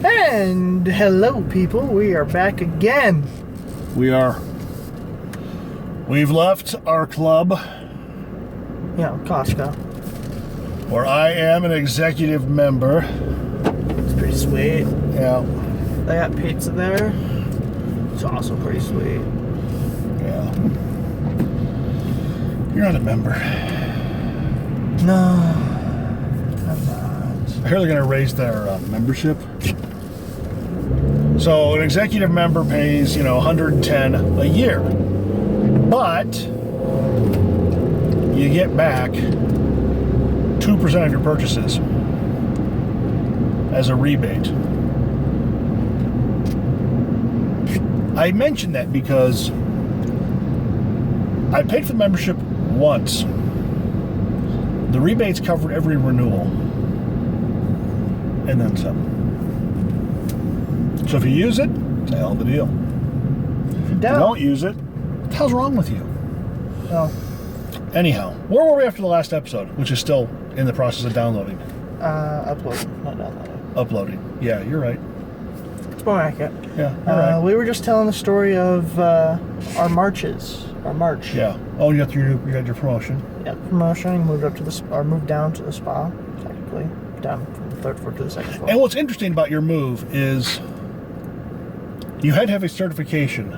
And hello, people. We are back again. We are. We've left our club, Costco. where I am an executive member. It's pretty sweet. Yeah. They got pizza there. It's also pretty sweet. Yeah. You're not a member. No, I'm not. I hear they're going to raise their membership. So an executive member pays, $110 a year. But you get back 2% of your purchases as a rebate. I mentioned that because I paid for the membership once. The rebates covered every renewal. And then some. So if you use it, it's a hell of a deal. If you don't use it, what the hell's wrong with you? Oh. Anyhow, where were we after the last episode, which is still in the process of downloading? Uploading, not downloading. Uploading. Yeah, you're right. It's more accurate. Yeah, you're right. We were just telling the story of our marches. Our march. Yeah. Oh, you got your promotion. Yeah, promotion. Moved down to the spa, technically. Down from the third floor to the second floor. And what's interesting about your move is you had to have a certification.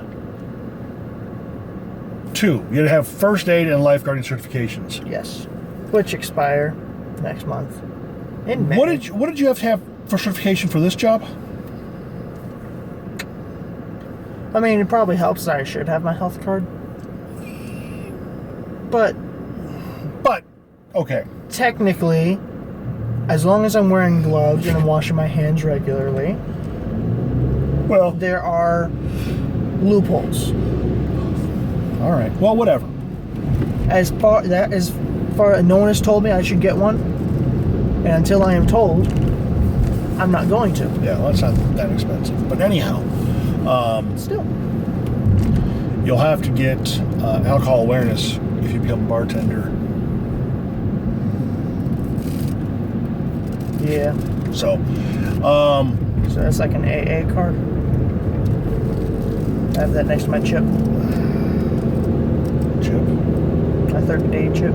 2. You had to have first aid and lifeguarding certifications. Yes. Which expire next month. In May. What did you have to have for certification for this job? I mean, it probably helps that I should have my health card. But okay. Technically, as long as I'm wearing gloves and I'm washing my hands regularly, Well, there are loopholes. all right. Well, whatever. As far no one has told me I should get one, and until I am told, I'm not going to. Yeah, well, that's not that expensive. But anyhow, Still. you'll have to get alcohol awareness if you become a bartender. Yeah. So, So that's like an AA card. I have that next to my chip. Chip. My 30-day chip.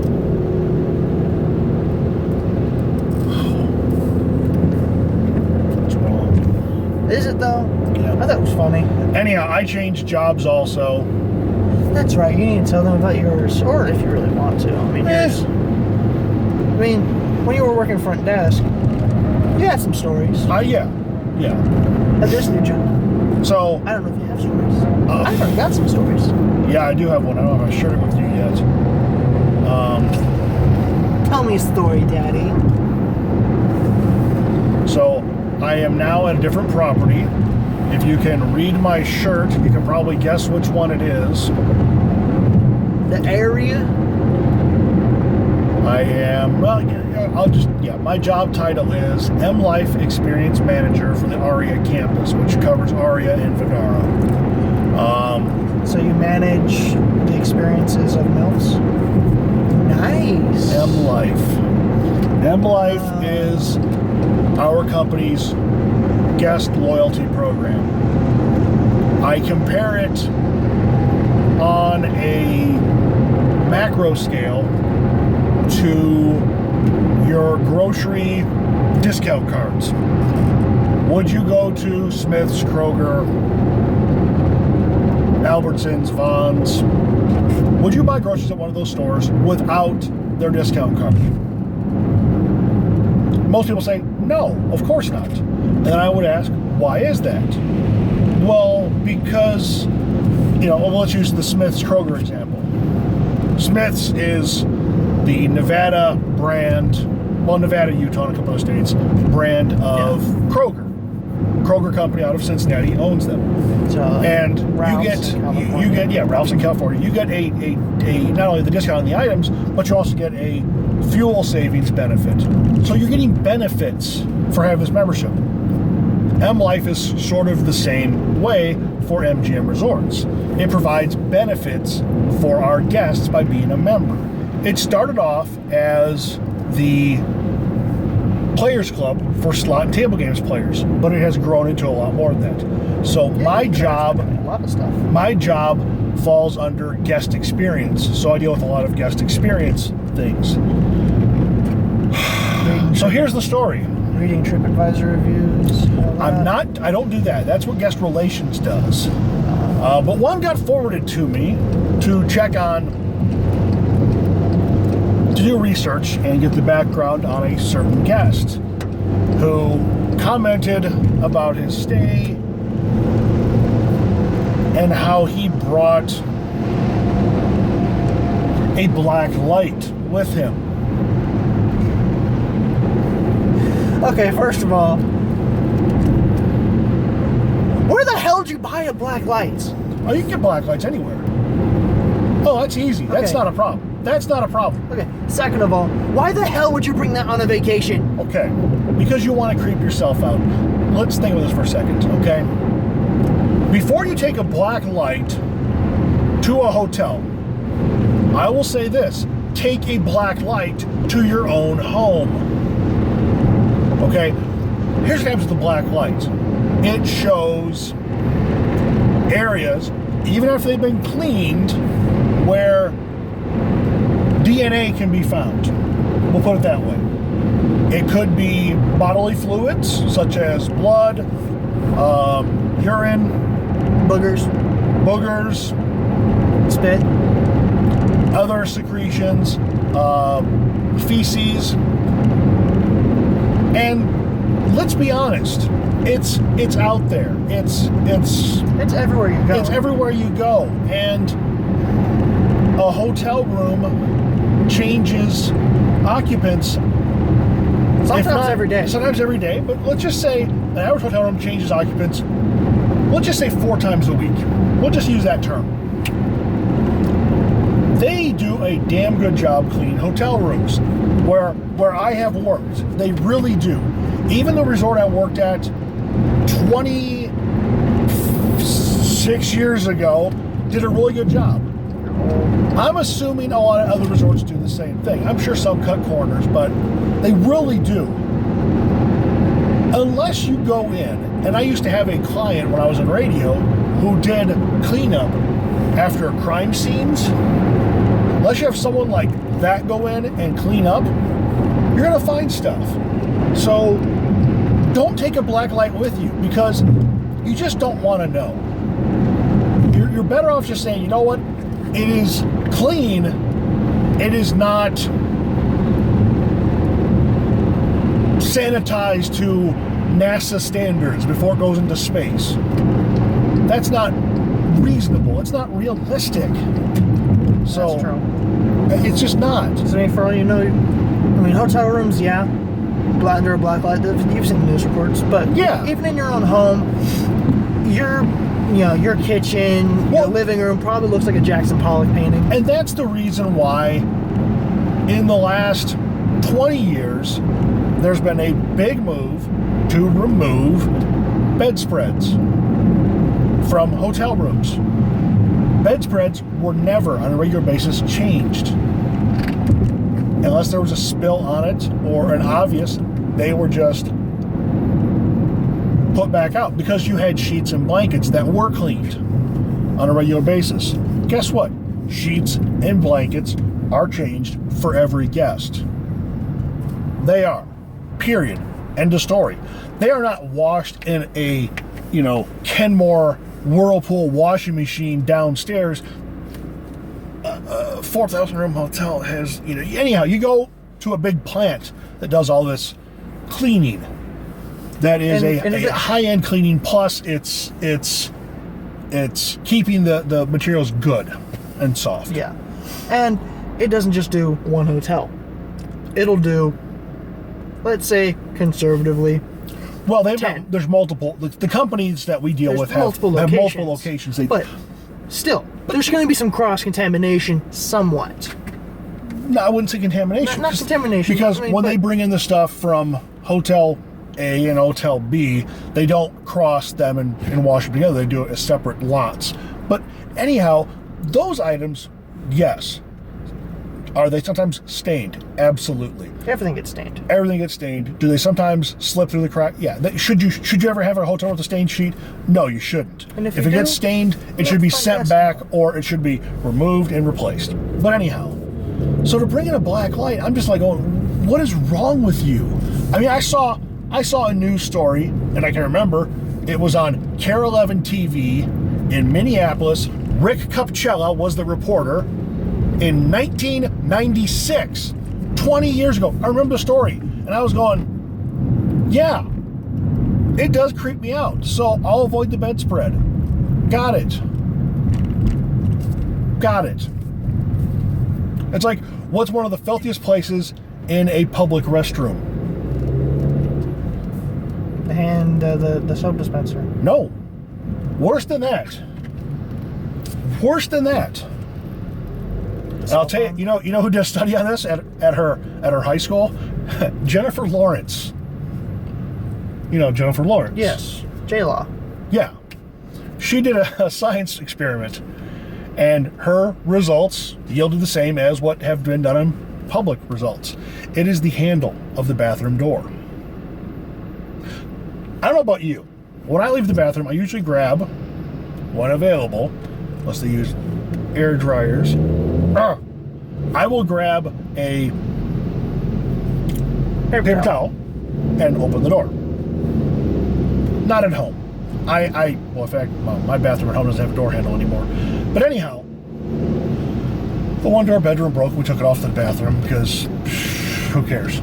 What's wrong? Is it though? Yeah. I thought it was funny. Anyhow, I changed jobs also. That's right. You need to tell them about yours, or if you really want to. I mean, yours. I mean, when you were working front desk, you had some stories. Yeah. At this new job. So, I don't know if you have stories. I've heard got some stories. yeah, I do have one. I don't know if I shared it with you yet. Tell me a story, Daddy. So, I am now at a different property. If you can read my shirt, you can probably guess which one it is. The area? I am, my job title is M Life Experience Manager for the ARIA campus, which covers ARIA and Vidara. So you manage the experiences of MILFs? Nice. M Life. M Life is our company's guest loyalty program. I compare it on a macro scale to your grocery discount cards. Would you go to Smith's, Kroger, Albertsons, Vons? Would you buy groceries at one of those stores without their discount card? Most people say, no, of course not. And then I would ask, why is that? Well, because, let's use the Smith's Kroger example. Smith's is the Nevada brand, Nevada, Utah, and a couple of states, brand of Kroger. Kroger company out of Cincinnati owns them. And Ralph's you get Ralph's in California. You get a not only the discount on the items, but you also get a fuel savings benefit. So you're getting benefits for having this membership. M Life is sort of the same way for MGM Resorts. It provides benefits for our guests by being a member. It started off as the players club for slot and table games players, but it has grown into a lot more than that. So my you can job, a lot of stuff. my job falls under guest experience. So I deal with a lot of guest experience things. So here's the story. Reading TripAdvisor reviews. I don't do that. That's what guest relations does. But one got forwarded to me to check on, to do research and get the background on a certain guest who commented about his stay and how he brought a black light with him. Okay, first of all, where the hell did you buy a black light? Oh, you can get black lights anywhere. Oh, that's easy. That's Okay. not a problem. That's not a problem. Okay, second of all, why the hell would you bring that on a vacation? Okay, because you want to creep yourself out. Let's think about this for a second, okay? Before you take a black light to a hotel, I will say this: take a black light to your own home. Okay, here's what happens with the black light. It shows areas, even after they've been cleaned, where DNA can be found. We'll put it that way. It could be bodily fluids, such as blood, urine, Boogers, spit. other secretions, feces. And let's be honest, it's out there. It's everywhere you go. It's everywhere you go. And a hotel room changes occupants Sometimes every day. Sometimes every day, but let's just say an average hotel room changes occupants, let's just say 4 times a week. We'll just use that term. They do a damn good job cleaning hotel rooms where I have worked. They really do. Even the resort I worked at 26 years ago did a really good job. I'm assuming a lot of other resorts do the same thing. I'm sure some cut corners, but they really do. Unless you go in, and I used to have a client when I was in radio who did cleanup after crime scenes. Unless you have someone like that go in and clean up, you're gonna find stuff. So don't take a black light with you because you just don't want to know. You're better off just saying, you know what? It is clean. It is not sanitized to NASA standards before it goes into space. That's not reasonable. It's not realistic. So That's true. it's just not. So, I mean, for all you know, I mean, hotel rooms, yeah, under a black light. You've seen news reports, but Yeah. even in your own home, your kitchen, your living room probably looks like a Jackson Pollock painting. And that's the reason why in the last 20 years, there's been a big move to remove bedspreads from hotel rooms. Bedspreads were never, on a regular basis, changed. Unless there was a spill on it or an obvious, they were just put back out because you had sheets and blankets that were cleaned on a regular basis. Guess what? Sheets and blankets are changed for every guest. They are. Period. End of story. They are not washed in a, Kenmore Whirlpool washing machine downstairs. A 4,000 room hotel has, anyhow, you go to a big plant that does all this cleaning. That is a high-end cleaning. Plus, it's keeping the materials good and soft. Yeah, and it doesn't just do one hotel. It'll do, let's say, conservatively. Well, there's multiple. The companies that we deal with have multiple locations. But still, there's going to be some cross-contamination somewhat. No, I wouldn't say contamination. Not contamination. Because when they bring in the stuff from Hotel A and Hotel B, they don't cross them and wash them together. They do it as separate lots. But anyhow, those items, yes, Are they sometimes stained? Absolutely. Everything gets stained. Everything gets stained. Do they sometimes slip through the crack? Yeah. Should you ever have a hotel with a stained sheet? No, you shouldn't. And if it you gets do, stained, it should be sent back, or it should be removed and replaced. But anyhow, so to bring in a black light, I'm just like going, what is wrong with you? I mean, I saw a news story, and I can remember it was on KARE 11 TV in Minneapolis. Rick Kupchella was the reporter in 1996, 20 years ago. I remember the story, and I was going, yeah, it does creep me out, so I'll avoid the bedspread. Got it. It's like, what's one of the filthiest places in a public restroom? The soap dispenser. No. Worse than that. And I'll tell you, you know who did a study on this at her high school? Jennifer Lawrence. You know Jennifer Lawrence? Yes. J-Law. Yeah. She did a science experiment, and her results yielded the same as what have been done in public results. It is the handle of the bathroom door. I don't know about you. When I leave the bathroom, I usually grab, when available, unless they use air dryers, I will grab a paper towel and open the door. Not at home. Well, in fact, my bathroom at home doesn't have a door handle anymore. But anyhow, the one door bedroom broke. We took it off the bathroom because who cares?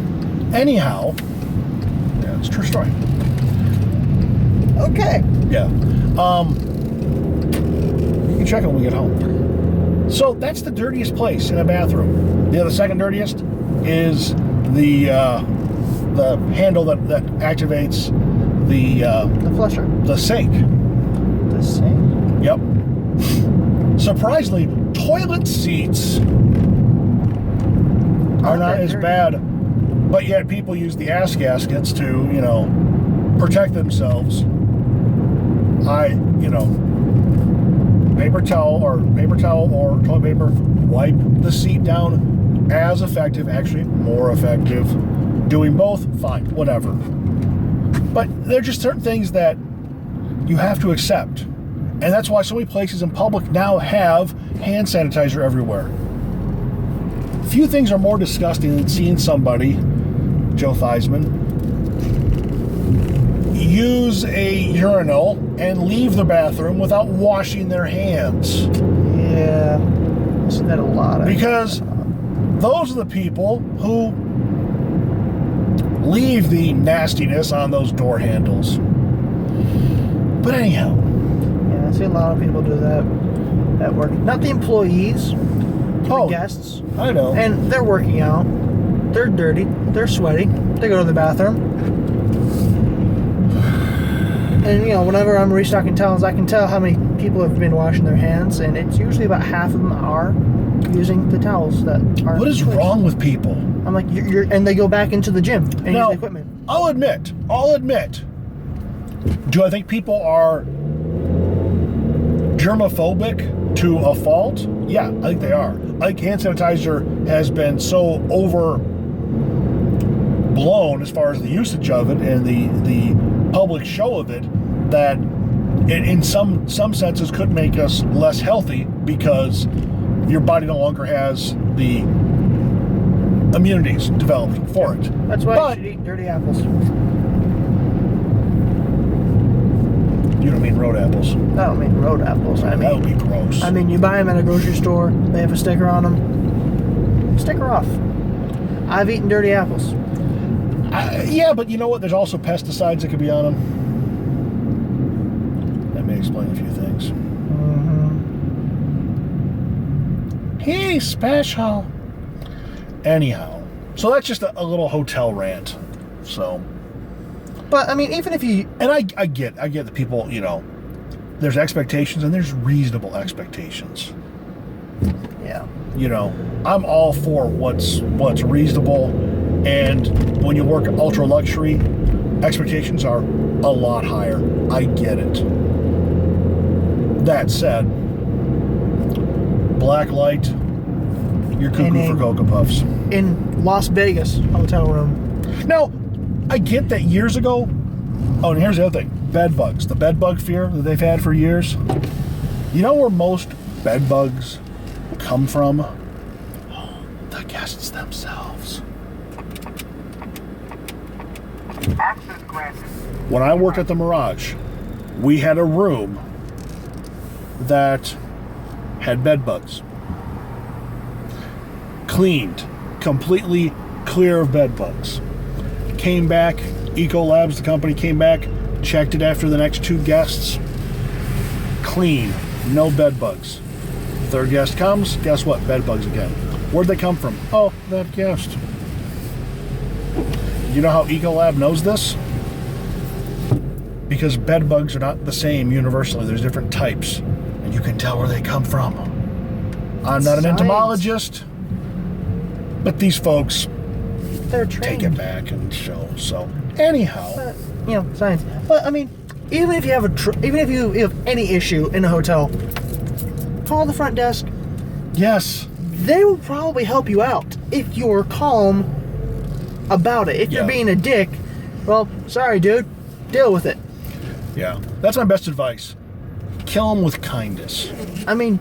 Anyhow, yeah, it's a true story. Okay. Yeah. You can check it when we get home. So that's the dirtiest place in a bathroom. The second dirtiest is the handle that activates the flusher. The sink. The sink? Yep. Surprisingly, toilet seats are not as bad, but yet people use the ass gaskets to, protect themselves. Paper towel or toilet paper, wipe the seat down. As effective, actually more effective. Doing both, fine, whatever. But there are just certain things that you have to accept. And that's why so many places in public now have hand sanitizer everywhere. Few things are more disgusting than seeing somebody, Joe Theismann, use a urinal and leave the bathroom without washing their hands. Yeah, I see that a lot. Because those are the people who leave the nastiness on those door handles. But anyhow. Yeah, I see a lot of people do that at work. Not the employees, the guests. I know. And they're working out. They're dirty. They're sweaty. They go to the bathroom. And, whenever I'm restocking towels, I can tell how many people have been washing their hands, and it's usually about half of them are using the towels that are... What is wrong with people? I'm like, and they go back into the gym and use the equipment. I'll admit, do I think people are germophobic to a fault? Yeah, I think they are. I think hand sanitizer has been so overblown as far as the usage of it and the public show of it that it, in some senses, could make us less healthy because your body no longer has the immunities developed for it. That's why you should eat dirty apples. You don't mean road apples. I don't mean road apples. I mean, that would be gross. I mean, you buy them at a grocery store. They have a sticker on them. Sticker off. I've eaten dirty apples. Yeah, but you know what? There's also pesticides that could be on them. That may explain a few things. Mm-hmm. Hey, special. Anyhow, so that's just a little hotel rant. So, but I mean, even if you and I get that people, there's expectations and there's reasonable expectations. Yeah. I'm all for what's reasonable, and when you work ultra luxury, expectations are a lot higher. I get it. That said, black light You're cuckoo for Cocoa Puffs. in Las Vegas hotel room. Now, I get that years ago. Oh, and here's the other thing: bed bugs. The bed bug fear that they've had for years. You know where most bed bugs come from? The guests themselves. Access granted. When I worked at the Mirage, we had a room that had bed bugs. Cleaned, completely clear of bed bugs. Came back, Ecolabs, the company, came back, checked it after the next 2 guests. Clean, no bed bugs. Third guest comes, guess what? Bed bugs again. Where'd they come from? Oh, that guest. You know how Ecolab knows this? Because bed bugs are not the same universally. There's different types, and you can tell where they come from. I'm not an Science. entomologist, but these folks They're trained. take it back and show. So, anyhow, But, science. But I mean, even if you have even if you have any issue in a hotel, call the front desk. yes, They will probably help you out if you're calm about it. If you're Yeah. being a dick, well, sorry, dude, deal with it. yeah, that's my best advice. Kill them with kindness. I mean,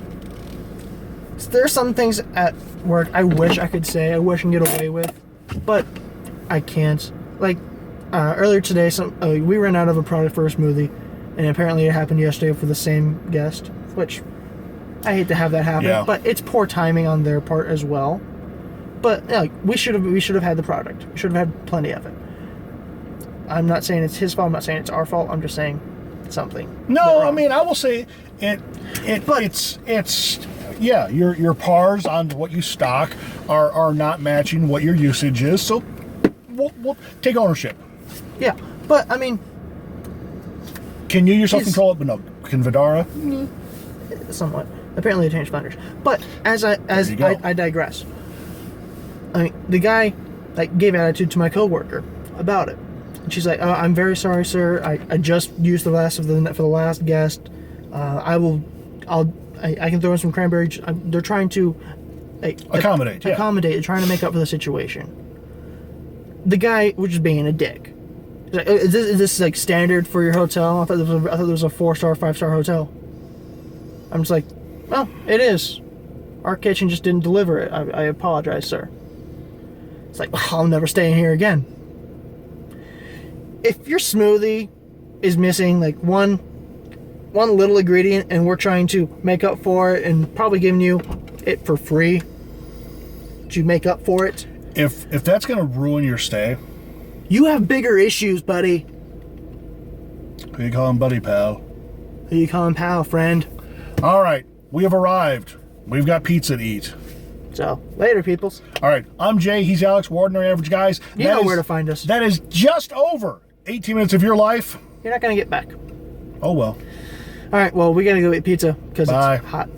there's some things at work I wish I could say, I wish I can get away with, but I can't. Like, earlier today, we ran out of a product for a smoothie, and apparently it happened yesterday for the same guest, which I hate to have that happen, Yeah. but it's poor timing on their part as well. But we should have had the product. We should have had plenty of it. I'm not saying it's his fault. I'm not saying it's our fault. I'm just saying something. No, went I wrong. mean, I will say But- it's yeah, your pars on what you stock are not matching what your usage is. So we'll take ownership. Yeah, but I mean, Can you yourself Is- control it? But no, can Vidara? somewhat. Apparently, they changed vendors. But as you go. I digress. I mean, the guy gave attitude to my coworker about it. And she's like, "I'm very sorry, sir. I just used the last for the last guest. I can throw in some cranberry. They're trying to Accommodate, yeah. Accommodate. They're trying to make up for the situation." The guy was just being a dick. He's like, is this like standard for your hotel? I thought there was a 4-star, 5-star hotel. I'm just like, well, it is. Our kitchen just didn't deliver it. I apologize, sir. It's like, I'll never stay in here again. If your smoothie is missing like one little ingredient and we're trying to make up for it and probably giving you it for free to make up for it, If that's gonna ruin your stay, you have bigger issues, buddy. who you call him, buddy pal? Who you calling pal, friend? All right, we have arrived. We've got pizza to eat. So, later, peoples. All right, I'm Jay. He's Alex. We're Ordinary Average Guys. You know where to find us. That is just over 18 minutes of your life. You're not going to get back. Oh well. All right, well, we got to go eat pizza because Bye. it's hot.